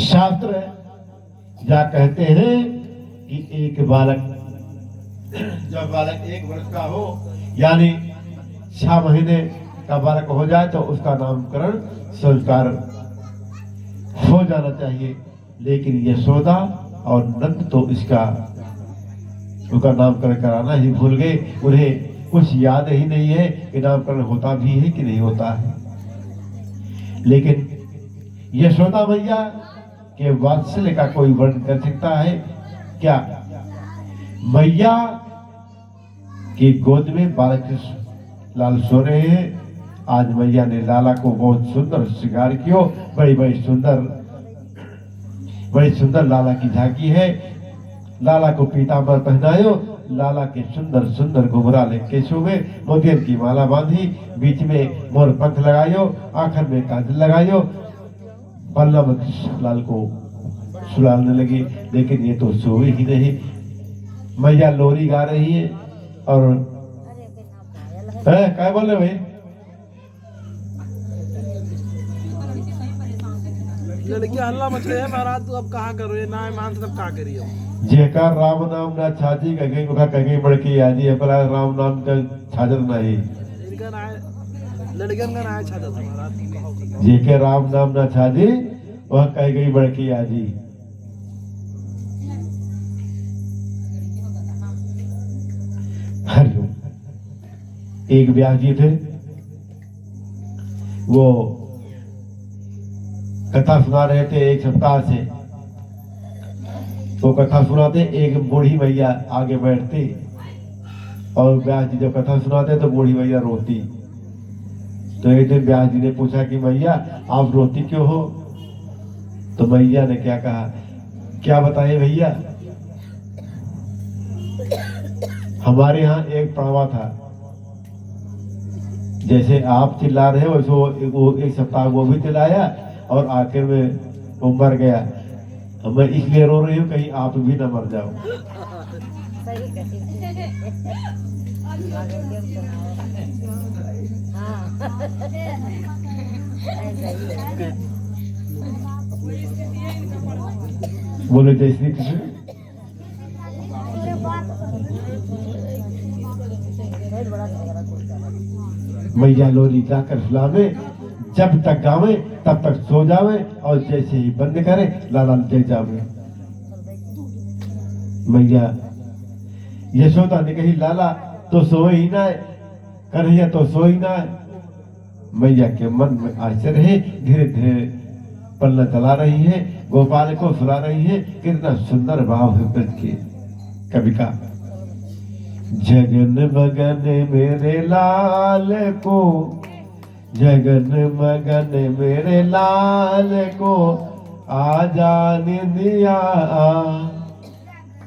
शास्त्र या कहते हैं कि एक बालक, जब बालक 1 वर्ष का हो यानी 6 महीने का बालक हो जाए तो उसका नामकरण संस्कार हो जाना चाहिए। लेकिन यशोदा और नंद तो उसका नामकरण कराना ही भूल गए। उन्हें कुछ याद ही नहीं है कि नामकरण होता भी है कि नहीं होता है। लेकिन यशोदा मैया के वात्सल्य का कोई वर्णन कर सकता है क्या? मैया की गोद में बालकृष्ण लाल सो रहे हैं। आज मैया ने लाला को बहुत सुंदर श्रृंगार किया। बड़ी सुंदर लाला की झांकी है। लाला को पीतांबर पहनायो, लाला के सुंदर सुंदर घुंघराले केशों में मोतियन की माला बांधी, बीच में मोर पंख लगायो, आखिर में काजल लगायो। बल्लभ लाल को सुलाने लगी, लेकिन ये तो सोए ही नहीं। मैया लोरी गा रही है और क्या बोले भाई? लड़कियां हल्ला मच रहे हैं महाराज, तू अब कहाँ करो ये ना मान तब कहाँ करियो। जेकर राम नाम ना छाजी कहीं मुखा कहीं बड़की आजी अपना राम नाम का छाजर नहीं। इनका ना लड़कियन का ना छाजर महाराज। जेकर राम नाम ना छाजी वह कह गई बड़की आजी। हरिओम। एक व्यास जी थे, वो कथा सुना रहे थे 1 सप्ताह से। तो कथा सुनाते, एक बूढ़ी मैया आगे बैठती और व्यास जी जब कथा सुनाते तो बूढ़ी मैया रोती। तो एक दिन व्यास जी ने पूछा कि मैया आप रोती क्यों हो? तो मैया ने क्या कहा, क्या बताए भैया? हमारे यहाँ एक पावा था, जैसे आप चिल्ला रहे हो वैसे वो 1 सप्ताह वो भी चिल्लाया और आखिर में वो मर गया। मैं इसलिए रो रही हूँ कहीं आप भी ना मर जाओ। बोले जय श्री कृष्ण। मैया लोरी जाकर सुलावे, जब तक गावे तब तक सो जावे और जैसे ही बंद करे लाला जय जावे। मैया यशोदा ने कही लाला तो सोए ही ना है, कन्हैया तो सो ही ना है। मैया के मन में आश्चर्य है। धीरे धीरे पल्ला चला रही है, गोपाल को सुला रही है। कितना सुंदर भाव है ब्रज के। कवि का जगन मगन मेरे लाल को, जगन मगन मेरे लाल को, आजा निंदिया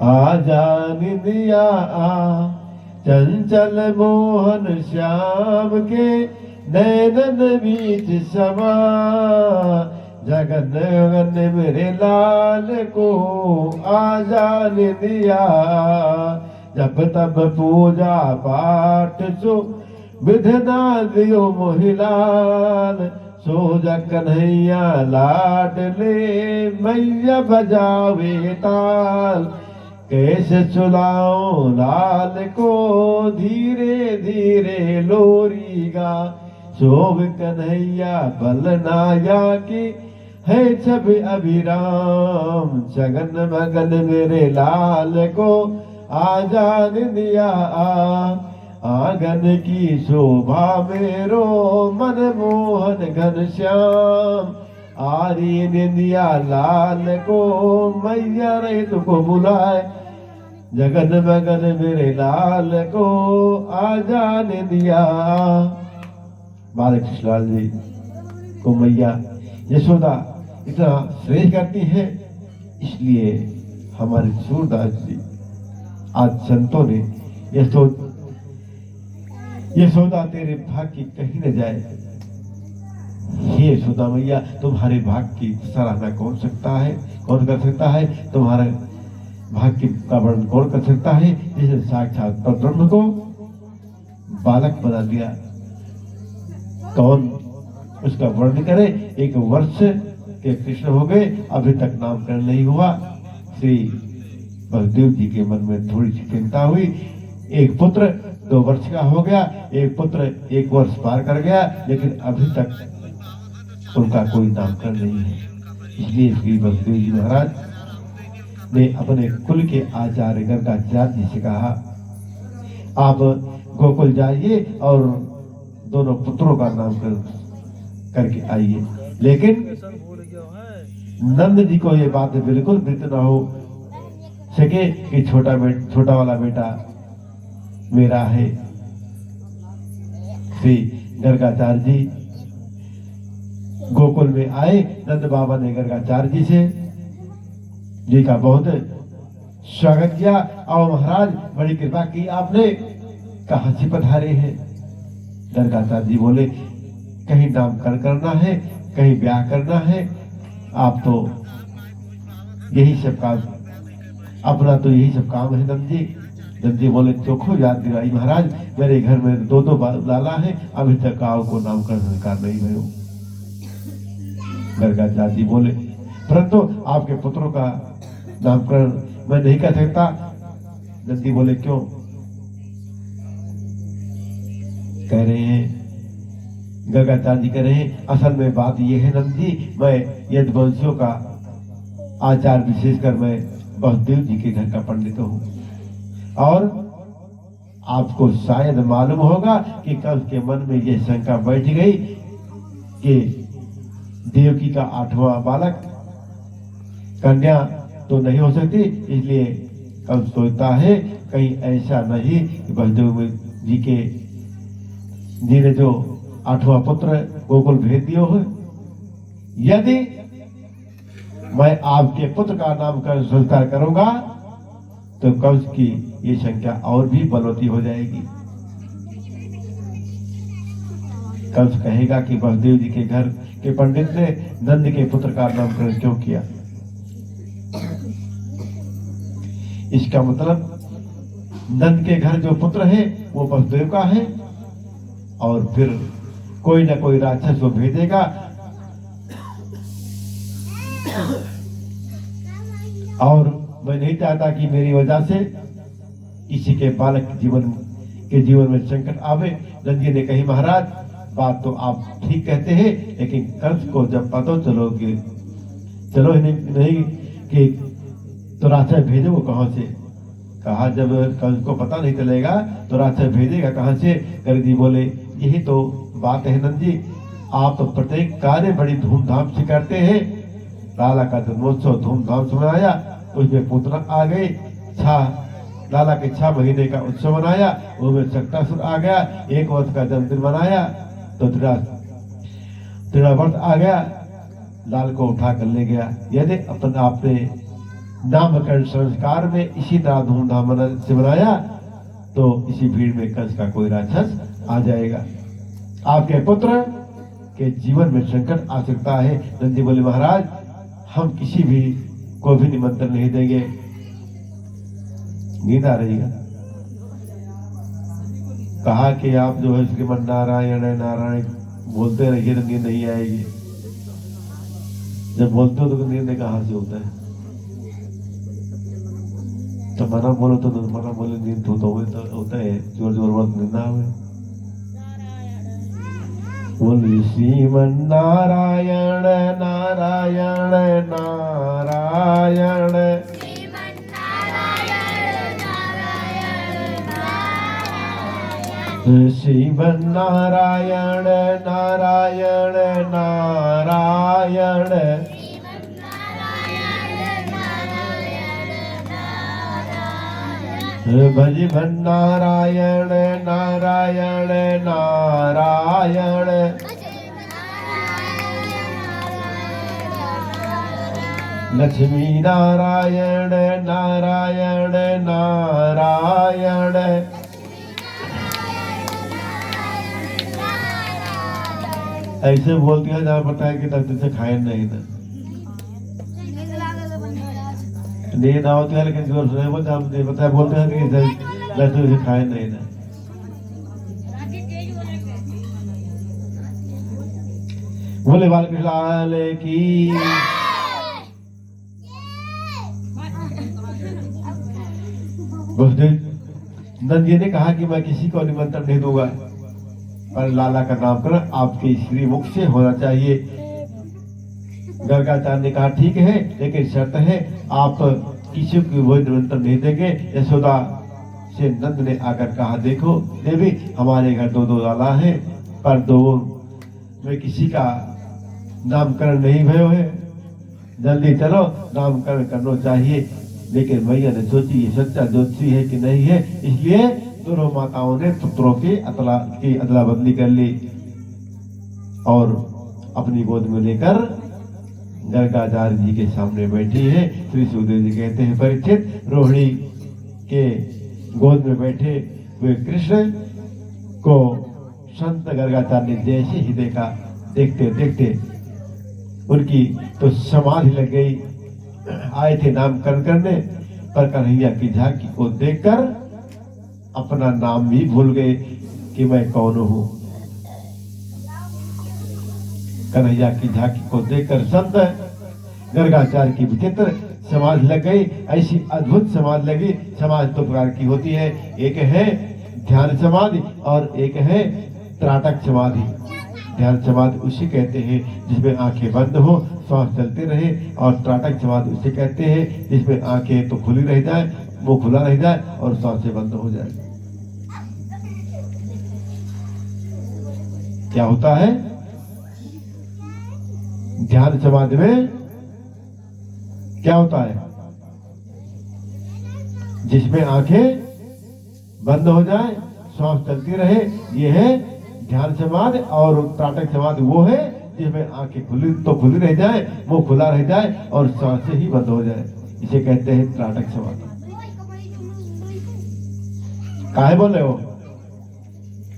आजा निंदिया। चंचल मोहन श्याम के नैनन बीच समा, जगन मगन मेरे लाल को, आजा निंदिया। जब तब पूजा पाठ सो विधना दियो मोहिलाल, सो जा कन्हैया लाडले मैया बजावे ताल। कैसे सुलाओ लाल को धीरे धीरे लोरी गा, शोभ कन्हैया बलनाया की है सब अभिराम। जगन मगन मेरे लाल को, आजा निंदिया आंगन की शोभा मेरो, मन मोहन घनश्याम। आरी निंदिया लाल को, मैया रे तुको बुलाए। जगन मगन मेरे लाल को, आजा निंदिया। बालकृष्ण लाल जी को मैया यशोदा इतना श्रेय करती है, इसलिए हमारे सूरदास जी आज संतों ने यशोदा तेरे भाग की कहीं न जाए। हे यशोदा मैया तुम्हारे भाग की सराहना कौन सकता है, कौन कर सकता है? तुम्हारे भाग की का वर्णन कौन कर सकता है, जिसने साक्षात परब्रह्म को बालक बना दिया? कौन उसका वर्णन करे। 1 वर्ष के कृष्ण हो गए, अभी तक नामकरण नहीं हुआ। श्री बलदेव जी के मन में थोड़ी सी चिंता हुई। एक पुत्र 2 वर्ष का हो गया, एक पुत्र 1 वर्ष पार कर गया, लेकिन अभी तक उनका कोई नामकरण नहीं है। इसलिए श्री बलदेव जी महाराज ने अपने कुल के आचार्य गर्गाचार्य जी से कहा, आप गोकुल जाइए और दोनों पुत्रों का नामकरण करके आइए। लेकिन नंद जी को ये बात बिल्कुल प्रीत न हो सके कि छोटा वाला बेटा मेरा है। श्री गर्गाचार्य जी गोकुल में आए। नंद बाबा ने गर्गाचार्य जी का बहुत स्वागत किया। और महाराज बड़ी कृपा की आपने, कहां से पधारे हैं? गर्गाचार्य जी बोले, कहीं नामकरण करना है, कहीं ब्याह करना है, आप तो यही सब काम, अपना तो यही सब काम है नंद जी। नंद जी बोले, चोखो याद दिलाई महाराज, मेरे घर में 2 लाला है, अभी तक आओ को नामकरण संस्कार नहीं भयो। गर्गाचार्य जी बोले, परंतु आपके पुत्रों का नामकरण मैं नहीं कर सकता। नंद जी बोले, क्यों? कह रहे हैं, गर्गाचार्य जी कह रहे हैं, असल में बात यह है नंद जी, मैं यदुवंशियों का आचार विशेषकर मैं बलदेव जी के घर का पंडित हूँ। और आपको शायद मालूम होगा कि कंस के मन में यह शंका बैठ गई कि देवकी का 8वां बालक कन्या तो नहीं हो सकती, इसलिए कंस सोचता है कहीं ऐसा नहीं कि बलदेव जी ने जो 8वां पुत्र गोकुल भेज दियो हो। यदि मैं आपके पुत्र का नामकरण संस्कार करूंगा तो कंस की ये संख्या और भी बलवती हो जाएगी। कंस कहेगा कि बलदेव जी के घर के पंडित ने नंद के पुत्र का नामकरण क्यों किया? इसका मतलब नंद के घर जो पुत्र है वो बलदेव का है, और फिर कोई ना कोई राक्षस को भेजेगा और मैं नहीं चाहता कि मेरी वजह से किसी के बालक के जीवन में संकट आवे। नंद जी ने कही, महाराज बात तो आप ठीक कहते हैं, लेकिन कंस को जब पता चलो ही नहीं कि तो राक्षस भेजोगे कहां से? कहा, जब कंस को पता नहीं चलेगा तो राक्षस भेजेगा कहां से? गर्ग जी बोले, यही तो बात है नंद जी, आप तो प्रत्येक कार्य बड़ी धूमधाम से करते हैं। लाला का जन्मोत्सव धूमधाम से मनाया, उसमें पुत्र आ गए, लाला के 6 महीने का उत्सव मनाया, उसमें सक्टासुर आ गया, 1 वर्ष का जन्मदिन मनाया, तो 13 वर्ष आ गया, लाल को उठा कर ले गया। यदि आपने नामकरण संस्कार में इसी तरह धूमधाम से मनाया तो इसी भीड़ में कंस का कोई राक्षस आ जाएगा, आपके पुत्र के जीवन में संकट आ सकता है। नंद जी बोले, महाराज हम किसी भी को भी निमंत्रण नहीं देंगे। नींद आ रही है? कहा कि आप जो है श्रीमन नारायण नारायण बोलते रहिए तो नींद नहीं आएगी। जब बोलते हो तो नींद कहाँ से होता है? तो मना बोलो तो मना बोले नींद तो होता है, जोर जोर बात नींद ना हुए। बोली श्रीमन नारायण नारायण नारायण, श्रीमन नारायण नारायण नारायण, भजमन नारायण नारायण नारायण, लक्ष्मी नारायण नारायण नारायण, ऐसे बोलती है जहाँ पता है कि दर्द से खाए नहीं था। नींद होती है लेकिन जोर से नहीं बोलते, हम नहीं पता बोलते हैं कि लड्डू से खाए नहीं ना। बोले बालकृष्ण लाल की। नंद जी ने कहा कि मैं किसी को निमंत्रण नहीं दूंगा, पर लाला का नामकरण आपके श्री मुख से होना चाहिए। गर्गाचार्य ने कहा ठीक है, लेकिन शर्त है आप किसी को वो निमंत्रण नहीं देंगे। यशोदा से नंद ने आकर कहा देखो देवी, हमारे घर दो दो लाला है, पर दो में किसी का नामकरण नहीं भयो है, जल्दी चलो नामकरण करना चाहिए। लेकिन मैया ने सोची ये सच्चा ज्योतिषी है कि नहीं है, इसलिए दोनों माताओं ने पुत्रों की अदला बदली कर ली और अपनी गोद में लेकर गर्गाचार्य जी के सामने बैठी है। श्री सुखदेव जी कहते हैं परीक्षित, रोहिणी के गोद में बैठे हुए कृष्ण को संत गर्गाचार्य ने जैसे ही देखा, देखते देखते उनकी तो समाधि लग गई। आए थे नामकरण करने, पर कन्हैया की झांकी को देखकर अपना नाम भी भूल गए कि मैं कौन हूं। कन्हैया की झांकी को देखकर संत गर्गाचार्य की विचित्र समाधि लग गई। ऐसी अद्भुत समाधि लगी। समाधि दो प्रकार की होती है, एक है ध्यान समाधि और एक है त्राटक समाधि। ध्यान समाधि उसे कहते हैं जिसमें आंखें बंद हो, श्वास चलते रहे, और त्राटक समाधि उसे कहते हैं जिसमें आंखें तो खुली रह जाए, मुंह खुला रह जाए और श्वास बंद हो जाए। क्या होता है ध्यान समाधि में? क्या होता है? जिसमें आंखें बंद हो जाए, श्वास चलती रहे, ये है ध्यान समाधि। और त्राटक समाधि वो है जिसमें आंखें खुली तो खुली रह जाए, मुंह खुला रह जाए और श्वास से ही बंद हो जाए, इसे कहते हैं त्राटक समाधि। काहे बोल रहे हो?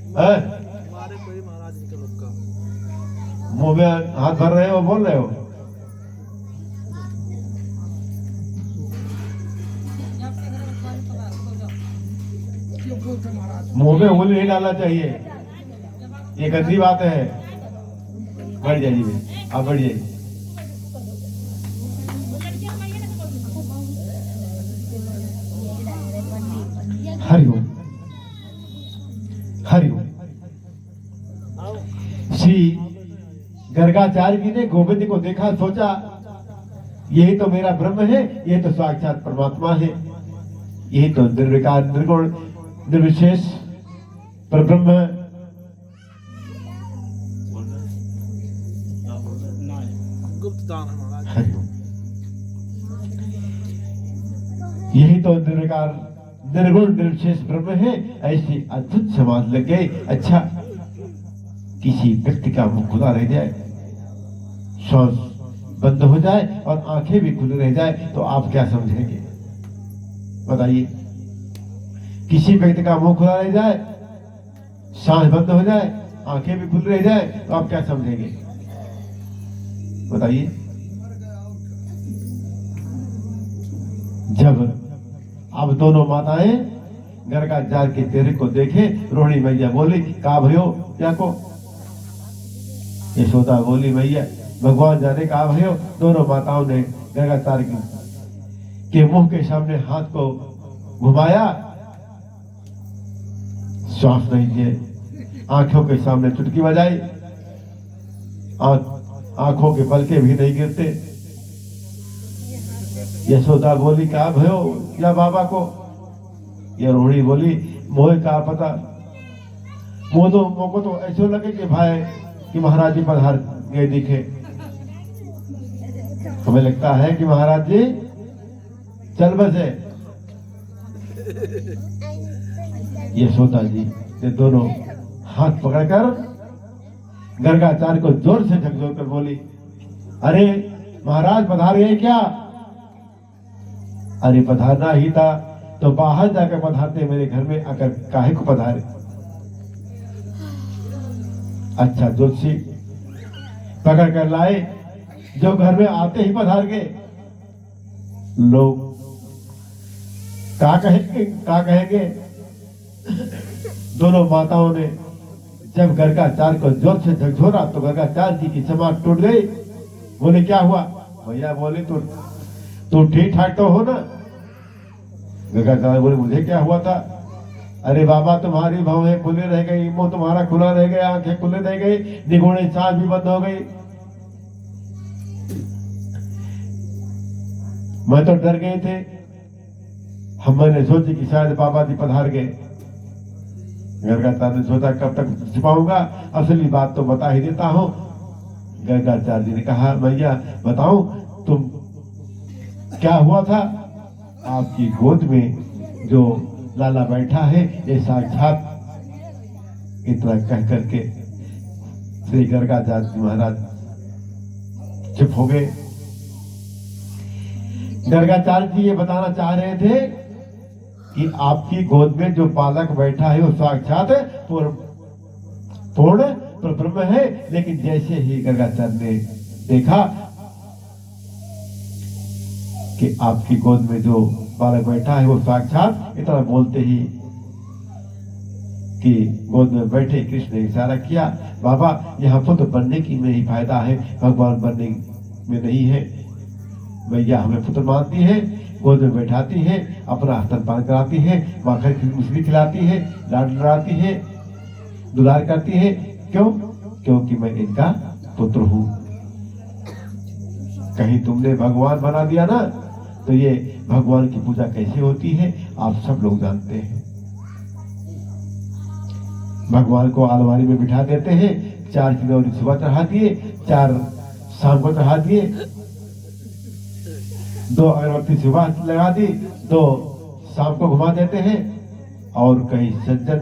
हमारे कोई महाराज जी के लोग का मुंह में हाथ भर रहे हो, बोल रहे हो? मुंह में उंगली नहीं डालना चाहिए, ये गंदी बात है। बढ़ जाइए, आप बढ़ जाइए। हरिओम हरिओम। श्री गर्गाचार्य जी ने गोविंद को देखा, सोचा यही तो मेरा ब्रह्म है, यही तो साक्षात परमात्मा है, यही तो निर्विकार निर्गुण निर्विशेष परब्रह्म है। गुप्त दान है महाराज। यही तो निर्विकार निर्गुण निर्विशेष ब्रह्म है। ऐसी अद्भुत समाधि लग गई। अच्छा, किसी व्यक्ति का मुंह खुला रह जाए, श्वास बंद हो जाए और आंखें भी खुली रह जाए, तो आप क्या समझेंगे? बताइए। किसी व्यक्ति का मुंह खुला रह जाए, सांस बंद हो जाए, आंखें भी खुली रह जाए, तो आप क्या समझेंगे? बताइए। जब अब दोनों माताएं गर्गाचार्य के चेहरे को देखे, रोहिणी मैया बोली का भयो क्या को? यशोदा बोली मैया भगवान जाने का भयो। दोनों माताओं ने गर्गाचार्य के मुंह के सामने हाथ को घुमाया, श्वास नहीं दिए, आंखों के सामने चुटकी बजाई, आंखों के पलके भी नहीं गिरते। यशोदा बोली क्या भयो या बाबा को? या रोहिणी बोली मोहे का पता, मोको तो ऐसे लगे कि भाई कि महाराज जी पधार गए दिखे। हमें लगता है कि महाराज जी चल बसे। यशोदा जी ने दोनों हाथ पकड़कर गर्गाचार्य को जोर से झकझोर कर बोली, अरे महाराज पधार गए क्या? अरे पधारना ही था तो बाहर जाकर पधारते, मेरे घर में आकर काहे को पधारे? अच्छा ज्योतिषी पकड़ कर लाए, जो घर में आते ही पधार गए। लोग क्या कहेंगे? दोनों माताओं ने जब गर्गाचार्य को जोर से झकझोरा तो गर्गाचार्य जी की समाज टूट गई। बोले क्या हुआ? भैया बोले तू ठीक ठाक तो हो ना? गर्गाचार्य बोले मुझे क्या हुआ था? अरे बाबा तुम्हारी भवें खुली रह गई, मुंह तुम्हारा खुला रह गया, आंखें खुली रह गई, निगोड़े सांस भी बंद हो गई। मैं तो डर गए थे। मैंने सोची कि शायद बाबा जी पधार गए। गर्गाचार्य ने सोचा कब तक छिपाऊंगा, असली बात तो बता ही देता हूं। गर्गाचार्य जी ने कहा भैया बताओ तुम क्या हुआ था? आपकी गोद में जो लाला बैठा है ये साक्षात, इतना कह करके श्री गर्गाचार्य जी महाराज चुप हो गए। गर्गाचार्य जी ये बताना चाह रहे थे कि आपकी गोद में जो बालक बैठा है वो साक्षात पूर्ण ब्रह्म है। लेकिन जैसे ही गर्गाचार्य ने देखा कि आपकी गोद में जो बालक बैठा है वो साक्षात, इतना बोलते ही कि गोद में बैठे कृष्ण ने इशारा किया, बाबा यहाँ पुत्र बनने की में ही फायदा है, भगवान बनने में नहीं है। भैया हमें पुत्र मानती है, गोद में बैठाती है, अपना स्तनपान कराती है, माखन की मिश्री खिलाती है, लाड लड़ाती है, दुलार करती है। क्यों? क्योंकि मैं इनका पुत्र हूं। कहीं तुमने भगवान बना दिया ना, तो ये भगवान की पूजा कैसे होती है आप सब लोग जानते हैं। भगवान को अलमारी में बिठा देते हैं, 4 किलोरी सुबह चढ़ा दिए, 4 शाम को चढ़ा दिए, 2 अगरबत्ती सुबह लगा दी, 2 शाम को घुमा देते हैं। और कहीं सज्जन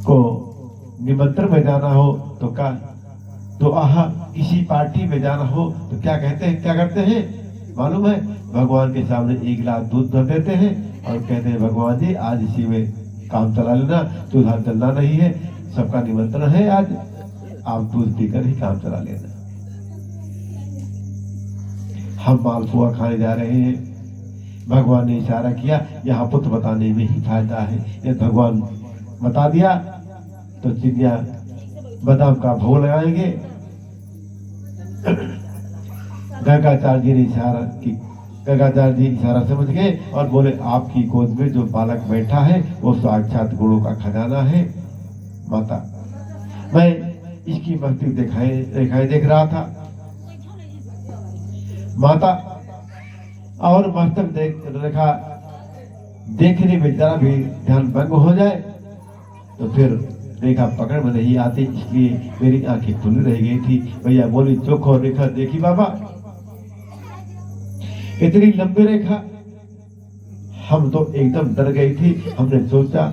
को निमंत्रण में जाना हो तो का तो किसी पार्टी में जाना हो तो क्या कहते हैं, क्या करते हैं मालूम है? भगवान के सामने 1 गिलास दूध धर देते हैं और कहते हैं भगवान जी आज इसी में काम चला लेना, चूल्हा चलना नहीं है, सबका निमंत्रण है आज, आप दूध पीकर ही काम चला लेना। हम मालपुआ खाने जा रहे हैं, भगवान ने इशारा किया यहाँ पुत्र बताने में ही फायदा है। यदि भगवान बता दिया तो चिड़िया बादाम का भोग लगाएंगे। गर्गाचार्य जी ने इशारा की, गर्गाचार्य जी इशारा समझ गए और बोले आपकी गोद में जो बालक बैठा है वो साक्षात गुणों का खजाना है माता। मैं इसकी मस्ती दिखाई देख रहा था माता, और मस्तक देखा देखने में जरा भी ध्यान भंग हो जाए तो फिर रेखा पकड़ में नहीं आती, इसलिए मेरी आंखें खुली रह गई थी। भैया बोली चोखो रेखा देखी बाबा, इतनी लंबी रेखा, हम तो एकदम डर गई थी। हमने सोचा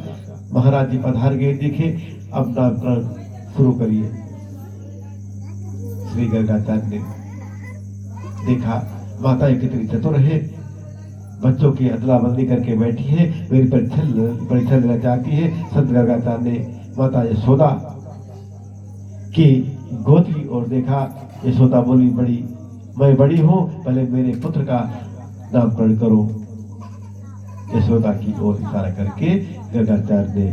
महाराज जी पधार गए दिखे, अब नामकरण शुरू करिए। श्री गर्गाचार्य ने देखा माता कितनी चतुर है, बच्चों की अदला बदली करके बैठी है, मेरी परीक्षा लेना चाहती है। संत गर्गाचार्य ने माता यशोदा की गोद की ओर देखा। यशोदा बोली मैं बड़ी हूं, पहले मेरे पुत्र का नामकरण करो। यशोदा की ओर इशारा करके गर्गाचार्य ने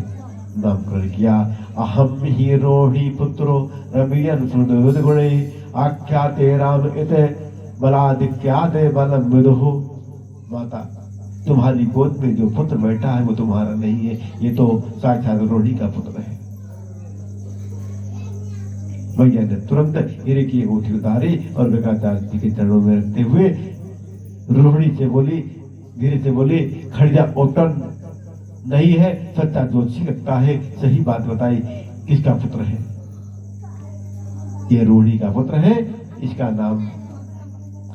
नामकरण किया। अहम ही रोहि पुत्रो रमियन सुदुद गुणे आख्याते राम इत बलादिक्यादे बलम विदुहु। माता तुम्हारी गोद में जो पुत्र बैठा है वो तुम्हारा नहीं है, ये तो साक्षात रोहिणी का पुत्र है। भैया ने तुरंत हीरे की अंगूठी उतारी और गर्गाचार्य जी के चरणों में रखते हुए रोहिणी से बोली, धीरे से बोली, खड़िया ओटन नहीं है, सच्चा ज्योतिषी लगता है, सही बात बताई, किसका पुत्र है? ये रोहिणी का पुत्र है, इसका नाम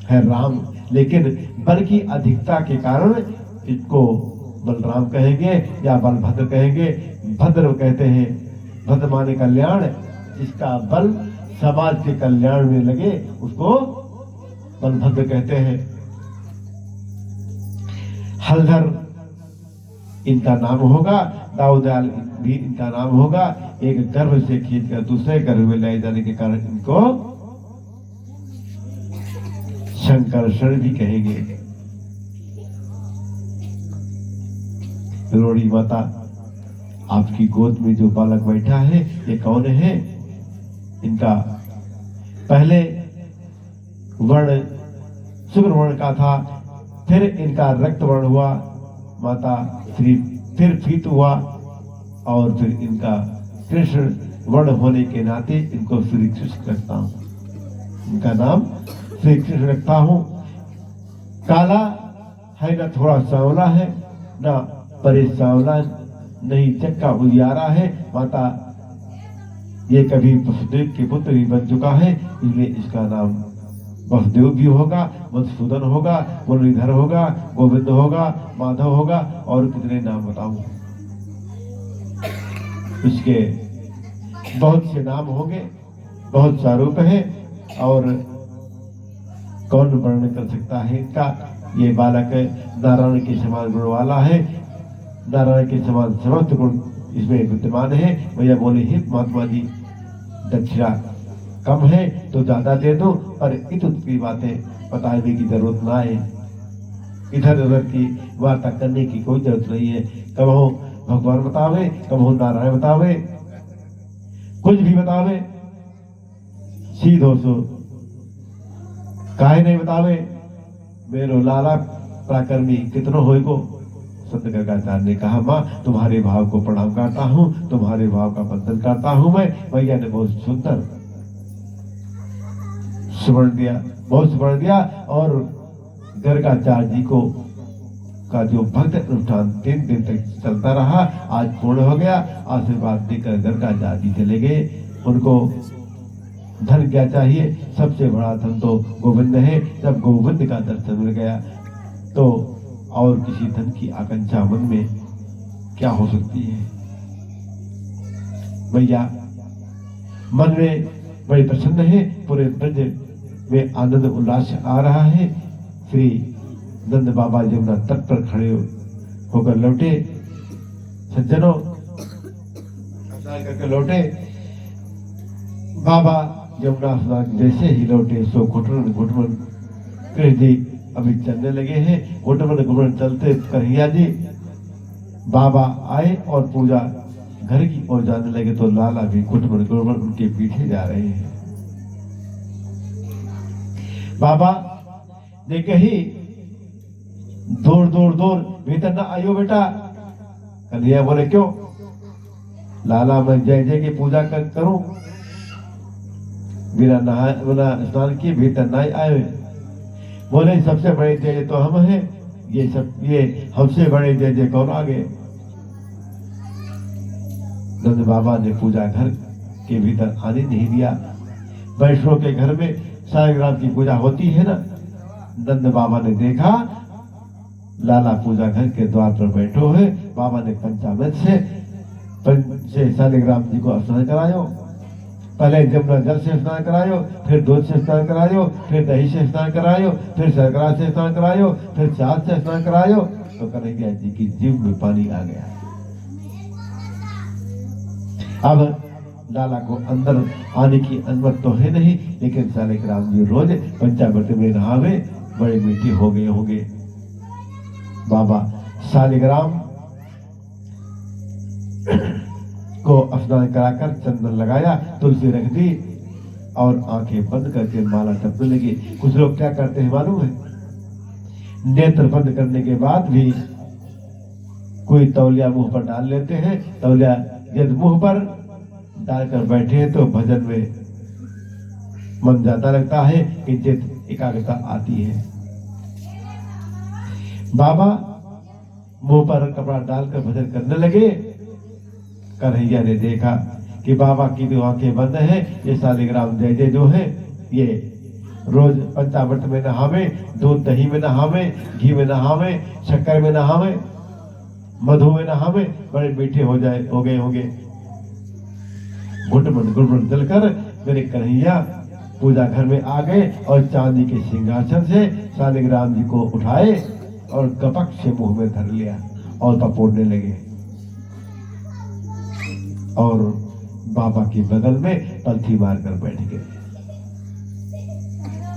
है राम, लेकिन बल की अधिकता के कारण इसको बलराम कहेंगे या बलभद्र कहेंगे। भद्र कहते हैं, भद्र माने कल्याण, जिसका बल समाज के कल्याण में लगे उसको बलभद्र कहते हैं। हलधर इनका नाम होगा, दाऊदयाल भी इनका नाम होगा। एक गर्भ से खींचकर दूसरे गर्भ में ले जाने के कारण इनको शंकरषण भी कहेंगे। रोहिणी माता आपकी गोद में जो बालक बैठा है ये कौन है? इनका पहले वर्ण शुक्र वर्ण का था, फिर इनका रक्त वर्ण हुआ, माता श्री फिर फीत हुआ, और फिर इनका कृष्ण वर्ण होने के नाते इनको श्री कृष्ण रखता हूँ। इनका नाम श्री कृष्ण रखता हूँ। काला है ना थोड़ा सांवला है, ना परे सांवला नहीं चक्का उजियारा है। माता ये कभी वसुदेव के पुत्र भी बन चुका है, इसलिए इसका नाम वसुदेव भी होगा, मधुसूदन होगा, मुरलीधर होगा, गोविंद होगा, माधव होगा, और कितने नाम बताऊं। इसके बहुत से नाम होंगे, बहुत सा रूप है, और कौन वर्णन कर सकता है इनका। ये बालक नारायण के समान गुण वाला है, नारायण के समान समस्त गुण इसमें विद्यमान है। भैया बोले हे महात्मा जी, दक्षिणा कम है तो ज्यादा दे दो, पर इतुत की बातें बताने की जरूरत ना है। इधर उधर की वार्ता करने की कोई जरूरत नहीं है। कबहू भगवान बतावे, कबहू नारायण बतावे, कुछ भी बतावे, सीधो सो काहे नहीं बतावे। मेरो लाला पराक्रमी कितनो होएगो। संत गर्गाचार्य ने कहा, माँ तुम्हारे भाव को प्रणाम करता हूँ, तुम्हारे भाव का बंधन करता हूँ मैं। भैया ने बहुत सुंदर स्मरण दिया, बहुत स्मरण दिया, और गर्गाचार्य जी को का जो भक्त अनुष्ठान 3 दिन तक चलता रहा, आज पूर्ण हो गया। आशीर्वाद देकर गर्गाचार्य जी चले गए। उनको धन क्या चाहिए? सबसे बड़ा धन तो गोविंद है। जब गोविंद का दर्शन मिल गया तो और किसी धन की आकांक्षा मन में क्या हो सकती है। भैया मन में बड़े प्रसन्न है, पूरे ब्रज में आनंद उल्लास आ रहा है। श्री नंद बाबा यमुना तट पर खड़े होकर लौटे। सज्जनों, स्नान करके लौटे। बाबा यमुना स्नान जैसे ही लौटे सो घुटमन घुटमन कृष्ण जी अभी चलने लगे हैं। घुटमन घुटमन चलते कन्हैया जी बाबा आए और पूजा घर की ओर जाने लगे तो लाला भी घुटमन घुटमन उनके पीछे जा रहे हैं। बाबा ने कही, दौड़ दौड़ दौड़, भीतर ना आयो बेटा। कन्हैया बोले, क्यों? लाला मैं जय जय की पूजा करूं, बिना नहा बिना स्नान किए भीतर नहीं आए। बोले, सबसे बड़े जय जय तो हम हैं, ये हमसे बड़े जय जय कौन आगे? नंद बाबा ने पूजा घर के भीतर आने नहीं दिया। वैष्णव के घर में सालिग्राम की पूजा होती है ना। नंद बाबा ने देखा लाला पूजा घर के द्वार पर बैठे हुए। बाबा ने पंचामृत से सालिग्राम जी को स्नान करायो। पहले जमुना जल से स्नान करायो, फिर दूध से स्नान करायो, फिर दही से स्नान करायो, फिर शर्करा से स्नान करायो, फिर चाँद से स्नान करायो। तो कन्हैया जी की जीभ में पानी आ गया। अब लाला को अंदर आने की अनुमति तो है नहीं, लेकिन सालिग्राम जी रोज पंचामृत में नहावे, बड़े मीठे हो गए होंगे। बाबा सालिग्राम को स्नान कराकर चंदन लगाया, तुलसी रख दी और आंखें बंद करके माला जपने लगे। कुछ लोग क्या करते हैं मालूम है? नेत्र बंद करने के बाद भी कोई तौलिया मुंह पर डाल लेते हैं। तौलिया यदि मुंह पर डालकर बैठे हैं तो भजन में मन ज्यादा लगता है, किंचित एकाग्रता आती है। बाबा मुंह पर कपड़ा डालकर भजन करने लगे। कन्हैया ने देखा कि बाबा की जो आंखें बंद है, ये सालिग्राम जय जय जो है, ये रोज पंचामृत में नहावे, दूध दही में नहावे, घी में नहावे, शक्कर में नहावे, मधु में नहावे, बड़े मीठे हो गए होंगे। घुटमन घुटमन जलकर मेरे कन्हैया पूजा घर में आ गए और चांदी के सिंहासन से सालिग्राम जी को उठाए और कपक से मुंह में धर लिया और पपोड़ने लगे और बाबा के बगल में पलथी मारकर बैठ गए।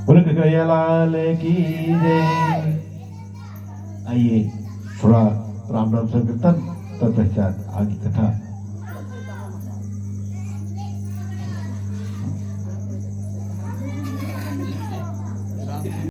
कन्हैया लाल की जय। आइए थोड़ा राम नाम संकीर्तन तत्पश्चात आगे कथा